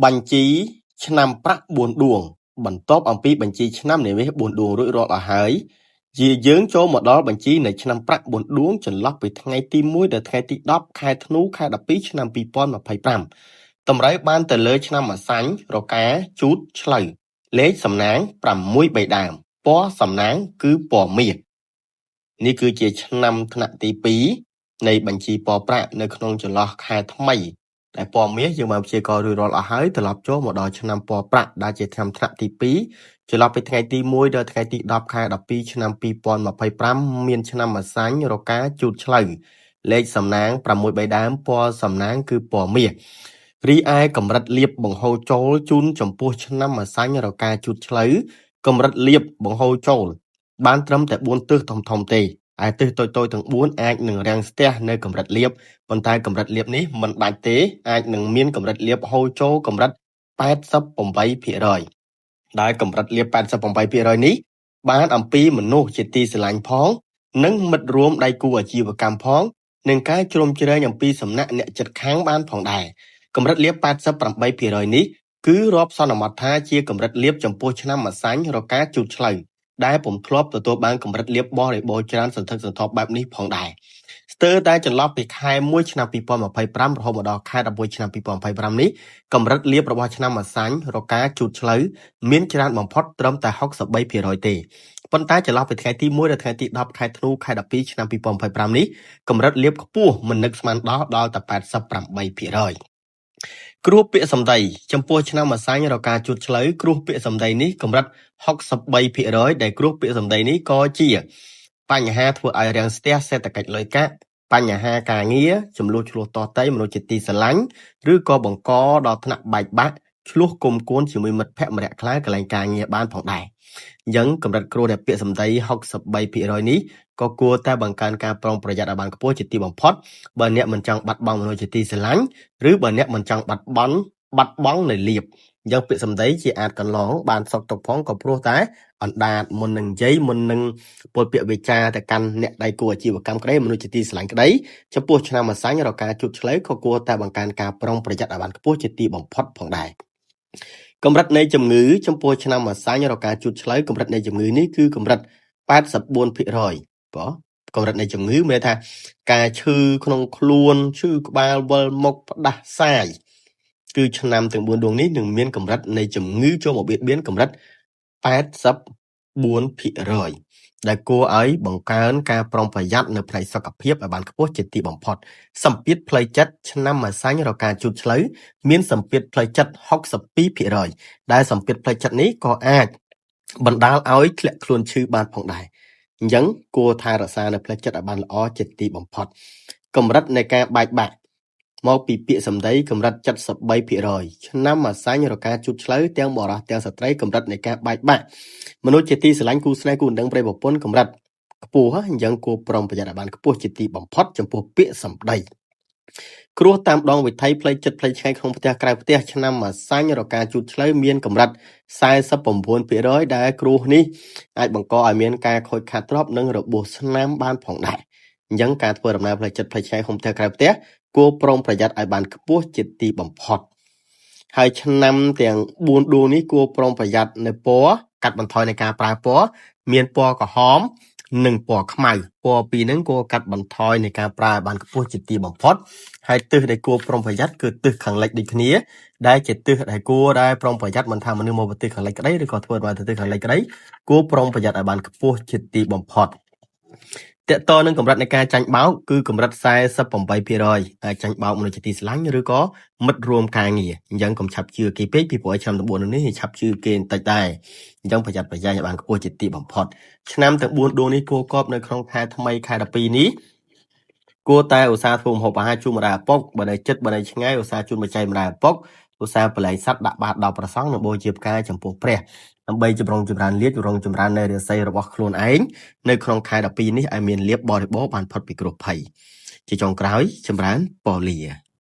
បញ្ជីឆ្នាំប្រាក់4ដួងបន្ទាប់អំពីបញ្ជីឆ្នាំនិវេស4ដួងរួចរាល់អស់ហើយជាយើងចូលមកដល់បញ្ជីនៃឆ្នាំប្រាក់4ដួងចន្លោះពីថ្ងៃទី1ដល់ថ្ងៃទី10ខែធ្នូខែ12ឆ្នាំ2025តម្រូវបានទៅលើឆ្នាំម្សាញ់រកាជូតឆ្លូវលេខសំណាង6បីដើមពណ៌សំណាងគឺពណ៌មាសនេះគឺជាឆ្នាំថ្នាក់ទី2នៃបញ្ជីពណ៌ប្រាក់នៅក្នុងចន្លោះខែថ្មីតែពណ៌មាសយើងបានព្យាករណ៍រួចរាល់អស់ហើយត្រឡប់ចូលមកដល់ឆ្នាំពណ៌ប្រាក់ដែលជាឆ្នាំថ្នាក់ទី2ចន្លោះពីថ្ងៃទី1ដល់ថ្ងៃទី10ខែ12ឆ្នាំ2025មានឆ្នាំម្សាញ់រកាជូតឆ្លូវលេខសំណាង6បីដើមពណ៌សំណាងគឺពណ៌មាសរីឯកម្រិតលៀបបង្ហូរចូលជូនចំពោះឆ្នាំម្សាញ់រកាជូតឆ្លូវកម្រិតលៀបបង្ហូរចូលបានត្រឹមតែ4ទិសធំៗទេឯទិសតូចៗទាំង4អាចនឹងរាំងស្ទះនៅកម្រិតលៀបប៉ុន្តែកម្រិតលៀបនេះមិនដាច់ទេអាចនឹងមានកម្រិតលៀបហូរចូលកម្រិត 88% ដែលកម្រិតលៀប 88% នេះបានអំពីមនុស្សជាទីស្រឡាញ់ផងនិងមិត្តរួមដៃគូអាជីវកម្មផងនិងការជ្រោមជ្រែងអំពីសំណាក់អ្នកជិតខាងបានផងដែរកម្រិតលៀប 88% នេះគឺរាប់សន្មតថាជាកម្រិតលៀបចំពោះឆ្នាំម្សាញ់រកាជូតឆ្លូវដែលពុំធ្លាប់ទទួលបានកម្រិតលៀបបរិបូរច្រើនសន្ធឹកសន្ធាប់បែបនេះផងដែរស្ទើរតែចន្លោះពីខែ1ឆ្នាំ2025រហូតមកដល់ខែ11ឆ្នាំ2025នេះកម្រិតលៀបរបស់ឆ្នាំម្សាញ់រកាជូតឆ្លូវមានច្រើនបំផុតត្រឹមតែ 63% ទេប៉ុន្តែចន្លោះពីថ្ងៃទី1ដល់ថ្ងៃទី10ខែធ្នូខែ12ឆ្នាំ2025នេះកម្រិតលៀបខ្ពស់មិននឹកស្មានដល់តែ 88%គ្រោះពាក្យសម្ដីចំពោះឆ្នាំម្សាញ់រកាជូតឆ្លូវគ្រោះពាក្យសម្ដីនេះកម្រិត 63% ដែលគ្រោះពាក្យសម្ដីនេះក៏ជាបញ្ហាធ្វើឲ្យរាំងស្ទះសេដ្ឋកិច្ចលុយកាក់បញ្ហាការងារចំនួនឆ្លោះតតៃមនុស្សជាទីស្រឡាញ់ឬក៏បង្កដល់ថ្នាក់បែកបាក់ឆ្លោះគុំគួនជាមួយមិត្តភ័ក្តិម្នាក់ខ្លះកន្លែងការងារបានផងដែរអញ្ចឹងកម្រិតគ្រោះដែលពាក្យសម្ដី 63% នេះក៏គួរតែបង្កើនការប្រុងប្រយ័ត្នឲ្យបានខ្ពស់ជាទីបំផុតបើអ្នកមិនចង់បាត់បង់មនុស្សជាទីស្រឡាញ់ឬបើអ្នកមិនចង់បាត់បង់នៅលៀបអញ្ចឹងពាក្យសម្ដីជាអាចកន្លងបានសុខទុក្ខផងក៏ព្រោះតែអណ្ដាតមុននឹងនិយាយមុននឹងពលពាក្យវិចារទៅកាន់អ្នកដៃគូអាជីវកម្មក្តីមនុស្សជាទីស្រឡាញ់ក្តីចំពោះឆ្នាំម្សាញ់រកាជូតឆ្លូវក៏គួរតែបង្កើនការប្រុងប្រយ័ត្នឲ្យបានខ្ពស់ជាទីបំផុតផងដែរកម្រិតនៃជំងឺចំពោះឆ្នាំម្សាញ់រកាជូតឆ្លូវកម្រិតនៃជំងឺនេះគឺកម្រិត 84% កម្រិតនៃជំងឺមានថាការឈឺក្នុងខ្លួនឈឺក្បាលវិលមុខផ្ដាសាយគឺឆ្នាំទាំង4ដួងនេះនឹងមានកម្រិតនៃជំងឺចូលមកបៀតបៀនកម្រិត 84% ដែលគួរឲ្យបង្កើនការប្រុងប្រយ័ត្ននៅផ្នែកសុខភាពឲ្យបានខ្ពស់ជាទីបំផុតសម្ពាធផ្លូវចិត្តឆ្នាំម្សាញ់រកាជូតឆ្លូវមានសម្ពាធផ្លូវចិត្ត 62% ដែលសម្ពាធផ្លូវចិត្តនេះក៏អាចបណ្ដាលឲ្យធ្លាក់ខ្លួនឈឺបានផងដែរអញ្ចឹងគួរថែរក្សានៅផ្លូវចិត្តឲ្យបានល្អជាទីបំផុតកម្រិតនៃការបែកបាក់មកពីពាក្យសម្ដីកម្រិត 73% ឆ្នាំម្សាញ់រកាជូតឆ្លូវទាំងបរិសុទ្ធទាំងស្ត្រីកម្រិតនៃការបែកបាក់មនុស្សជាទីស្រឡាញ់គូស្នេហ៍គូដណ្ដឹងប្រិយប្រពន្ធកម្រិតខ្ពស់អញ្ចឹងគួរប្រុងប្រយ័ត្នឲ្យបានខ្ពស់ជាទីបំផុតចំពោះពាក្យសម្ដីគ្រោះតាមដងវិថីផ្លូវចិត្តផ្លូវឆ្ងាយក្នុងផ្ទះក្រៅផ្ទះឆ្នាំម្សាញ់រកាជូតឆ្លូវមានកម្រិត 49% ដែលគ្រោះនេះអាចបង្កឲ្យមានការខូចខាតទ្រព្យនិងរបួសស្នាមបានផងដែរអញ្ចឹងការធ្វើដំណើរផ្លូវចិត្តផ្លូវឆ្ងាយក្នុងផ្ទះក្រៅផ្ទះគួរប្រុងប្រយ័ត្នឲ្យបានខ្ពស់ជាទីបំផុតហើយឆ្នាំទាំង4ដួងនេះគួរប្រុងប្រយ័ត្ននៅពណ៌កាត់បន្ថយនៃការប្រើពណ៌មានពណ៌ក្រហមនិងពណ៌ខ្មៅពណ៌ពីរហ្នឹងគួរកាត់បន្ថយនៃការប្រើឲ្យបានខ្ពស់ជាទីបំផុតហើយទិសដែលគួរប្រុងប្រយ័ត្នគឺទិសខាងលិចដូចគ្នាដែលជាទិសដែលគួរដែលប្រុងប្រយ័ត្នមិនថាមនុស្សមកប្រទេសខាងលិចក្តីឬក៏ធ្វើមកប្រទេសខាងលិចក្តីគួរប្រុងប្រយ័ត្នឲ្យបានខ្ពស់ជាទីបំផុតតកតនឹងកម្រិតនៃការចាញ់បោកគឺកម្រិត 48% ហើយចាញ់បោកមនុស្សជាទីស្រឡាញ់ឬក៏មិត្តរួមការងារអញ្ចឹងកុំឆាប់ជឿគេពេកពីព្រោះឆ្នាំទាំង4នេះឆាប់ជឿគេបន្តិចដែរអញ្ចឹងប្រយ័ត្នប្រយែងឲ្យបានខ្ពស់ជាទីបំផុតឆ្នាំទាំង4ដួងនេះគួរកប់នៅក្នុងខែថ្មីខែ12នេះគួរតែឧស្សាហ៍ធ្វើម្ហូបអាហារជូនម្ដាយឪពុកបើនៅជិតបើនៅឆ្ងាយឧស្សាហ៍ជូនបច្ច័យម្ដាយឪពុកឧស្សាហ៍បលែងសត្វដាក់បាតដល់ព្រះសង្ឃនិងបូជាផ្កាចំពោះព្រះដើម្បីចម្រុងចម្រើនលាភចម្រុងចម្រើននៅរាសីរបស់ខ្លួនឯងនៅក្នុងខែ12នេះឲ្យមានលាភបរិបូរណ៍បានផុតពីគ្រោះភ័យជាចុងក្រោយចម្រើនពលា